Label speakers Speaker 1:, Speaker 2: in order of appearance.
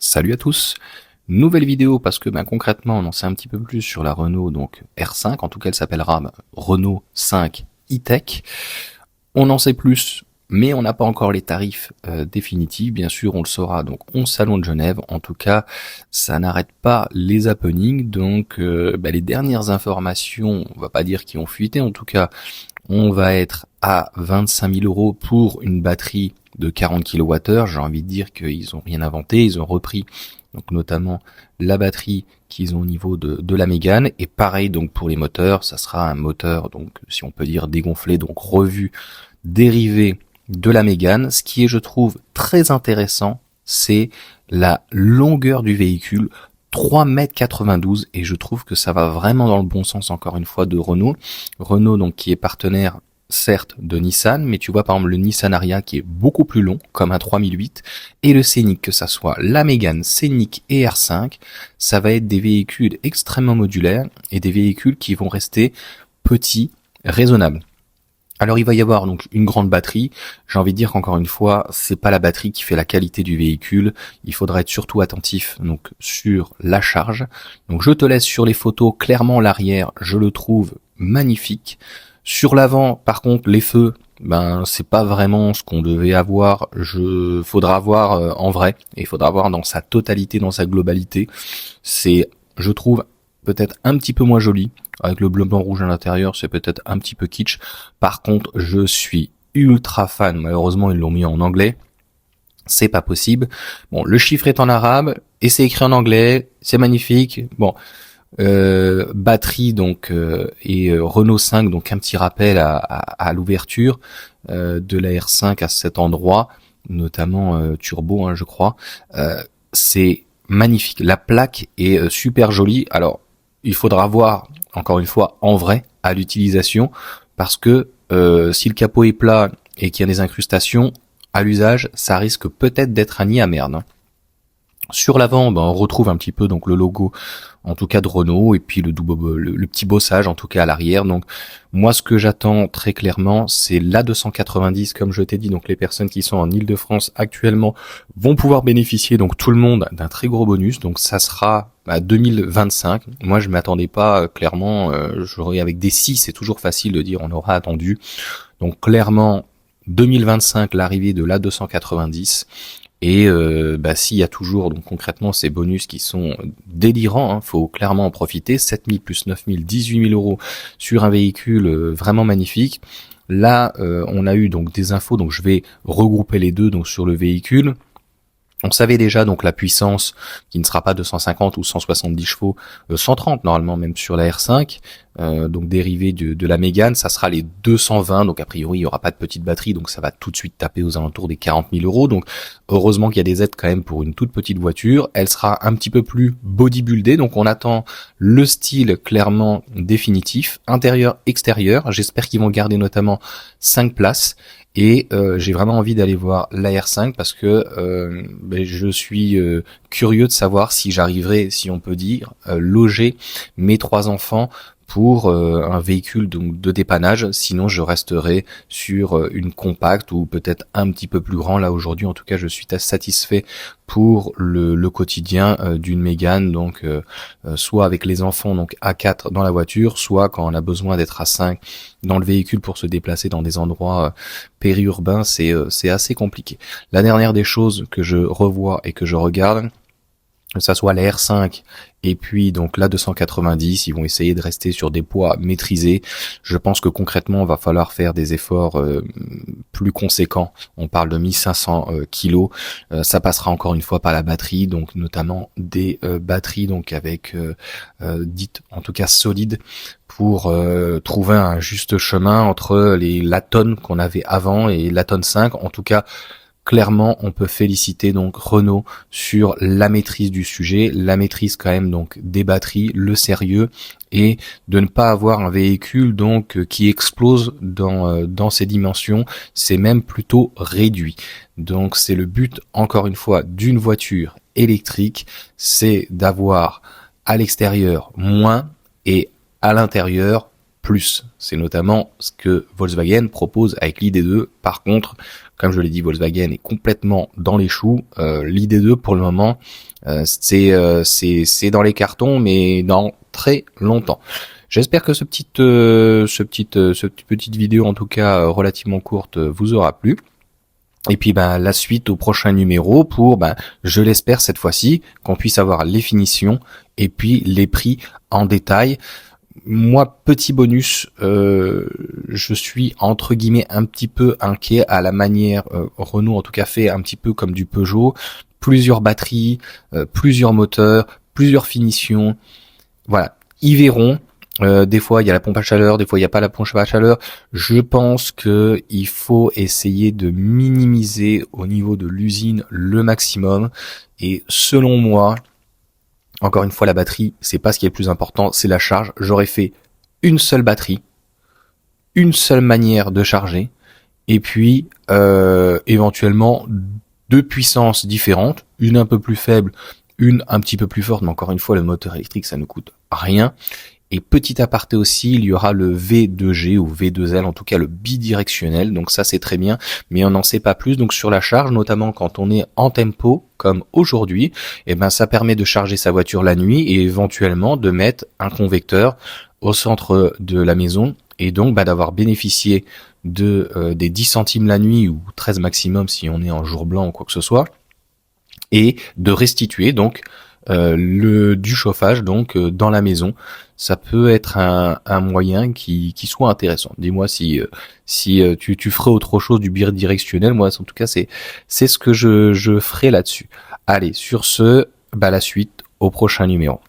Speaker 1: Salut à tous. Nouvelle vidéo parce que concrètement on en sait un petit peu plus sur la Renault donc R5, en tout cas elle s'appellera Renault 5 e-tech. On en sait plus, mais on n'a pas encore les tarifs définitifs. Bien sûr on le saura donc 11 salons de Genève. En tout cas ça n'arrête pas les happenings. Donc les dernières informations, on va pas dire qui ont fuité, en tout cas on va être à 25 000 euros pour une batterie de 40 kWh. J'ai envie de dire qu'ils ont rien inventé, ils ont repris donc notamment la batterie qu'ils ont au niveau de la Mégane. Et pareil donc pour les moteurs, ça sera un moteur donc si on peut dire dégonflé, donc revu, dérivé de la Mégane. Ce qui est, je trouve, très intéressant, c'est la longueur du véhicule. 3,92 m, et je trouve que ça va vraiment dans le bon sens encore une fois de Renault. Renault donc qui est partenaire certes de Nissan, mais tu vois par exemple le Nissan Ariya qui est beaucoup plus long, comme un 3008, et le Scénic, que ça soit la Mégane, Scénic et R5, ça va être des véhicules extrêmement modulaires et des véhicules qui vont rester petits, raisonnables. Alors il va y avoir donc une grande batterie. J'ai envie de dire qu'encore une fois, c'est pas la batterie qui fait la qualité du véhicule. Il faudra être surtout attentif donc sur la charge. Donc je te laisse sur les photos. Clairement l'arrière, je le trouve magnifique. Sur l'avant, par contre, les feux, c'est pas vraiment ce qu'on devait avoir. Faudra voir en vrai, et il faudra voir dans sa totalité, dans sa globalité. C'est, je trouve, peut-être un petit peu moins joli. Avec le bleu, blanc, rouge à l'intérieur, c'est peut-être un petit peu kitsch. Par contre, je suis ultra fan. Malheureusement, ils l'ont mis en anglais. C'est pas possible. Bon, le chiffre est en arabe et c'est écrit en anglais. C'est magnifique. Bon, batterie donc et Renault 5, donc un petit rappel à l'ouverture de la R5 à cet endroit, notamment turbo, je crois. C'est magnifique. La plaque est super jolie. Alors, il faudra voir encore une fois en vrai à l'utilisation, parce que si le capot est plat et qu'il y a des incrustations à l'usage, ça risque peut-être d'être un nid à merde. Sur l'avant, on retrouve un petit peu donc le logo, en tout cas de Renault, et puis le petit bossage en tout cas à l'arrière. Donc moi ce que j'attends très clairement, c'est l'A290, comme je t'ai dit. Donc les personnes qui sont en Île-de-France actuellement vont pouvoir bénéficier, donc tout le monde, d'un très gros bonus. Donc ça sera 2025. Moi je m'attendais pas clairement, j'aurais avec des 6, c'est toujours facile de dire on aura attendu. Donc clairement 2025 l'arrivée de l'A290. Et s'il y a toujours donc concrètement ces bonus qui sont délirants, faut clairement en profiter. 7 000 plus 9 000, 18 000 euros sur un véhicule vraiment magnifique. Là, on a eu donc des infos, donc je vais regrouper les deux donc sur le véhicule. On savait déjà donc la puissance qui ne sera pas 250 ou 170 chevaux, 130 normalement même sur la R5, donc dérivé de la Mégane, ça sera les 220, donc a priori il n'y aura pas de petite batterie, donc ça va tout de suite taper aux alentours des 40 000 euros, donc heureusement qu'il y a des aides quand même pour une toute petite voiture. Elle sera un petit peu plus bodybuildée, donc on attend le style clairement définitif, intérieur, extérieur. J'espère qu'ils vont garder notamment 5 places. Et j'ai vraiment envie d'aller voir la R5 parce que je suis curieux de savoir si j'arriverai, si on peut dire, loger mes 3 enfants pour un véhicule donc de dépannage. Sinon je resterai sur une compacte ou peut-être un petit peu plus grand. Là aujourd'hui en tout cas je suis satisfait pour le quotidien d'une Mégane, donc soit avec les enfants donc à 4 dans la voiture, soit quand on a besoin d'être à 5 dans le véhicule pour se déplacer dans des endroits périurbains, c'est assez compliqué. La dernière des choses que je revois et que je regarde, que ça soit la R5 et puis donc la 290, ils vont essayer de rester sur des poids maîtrisés. Je pense que concrètement, il va falloir faire des efforts plus conséquents. On parle de 1500 kilos. Ça passera encore une fois par la batterie, donc notamment des batteries donc avec dites en tout cas solides, pour trouver un juste chemin entre la tonne qu'on avait avant et la tonne 5. En tout cas, clairement, on peut féliciter donc Renault sur la maîtrise du sujet, la maîtrise quand même donc des batteries, le sérieux, et de ne pas avoir un véhicule donc qui explose dans ses dimensions. C'est même plutôt réduit. Donc c'est le but encore une fois d'une voiture électrique, c'est d'avoir à l'extérieur moins et à l'intérieur plus. C'est notamment ce que Volkswagen propose avec l'ID2. Par contre, comme je l'ai dit, Volkswagen est complètement dans les choux. L'ID2 pour le moment, c'est dans les cartons, mais dans très longtemps. J'espère que cette petite vidéo, en tout cas relativement courte, vous aura plu. Et puis la suite au prochain numéro pour, je l'espère cette fois-ci, qu'on puisse avoir les finitions et puis les prix en détail. Moi, petit bonus, je suis entre guillemets un petit peu inquiet à la manière Renault en tout cas fait un petit peu comme du Peugeot, plusieurs batteries, plusieurs moteurs, plusieurs finitions. Voilà, ils verront. Des fois il y a la pompe à chaleur, des fois il n'y a pas la pompe à chaleur. Je pense que il faut essayer de minimiser au niveau de l'usine le maximum. Et selon moi, encore une fois, la batterie, c'est pas ce qui est le plus important, c'est la charge. J'aurais fait une seule batterie, une seule manière de charger, et puis éventuellement deux puissances différentes, une un peu plus faible, une un petit peu plus forte, mais encore une fois, le moteur électrique, ça ne coûte rien. Et petit aparté aussi, il y aura le V2G ou V2L, en tout cas le bidirectionnel, donc ça c'est très bien, mais on n'en sait pas plus. Donc sur la charge, notamment quand on est en tempo, comme aujourd'hui, ça permet de charger sa voiture la nuit et éventuellement de mettre un convecteur au centre de la maison, et donc d'avoir bénéficié des 10 centimes la nuit, ou 13 maximum si on est en jour blanc ou quoi que ce soit, et de restituer donc du chauffage donc dans la maison. Ça peut être un moyen qui soit intéressant. Dis-moi si tu ferais autre chose du bidirectionnel. Moi en tout cas c'est ce que je ferai là-dessus. Allez, sur ce, la suite au prochain numéro.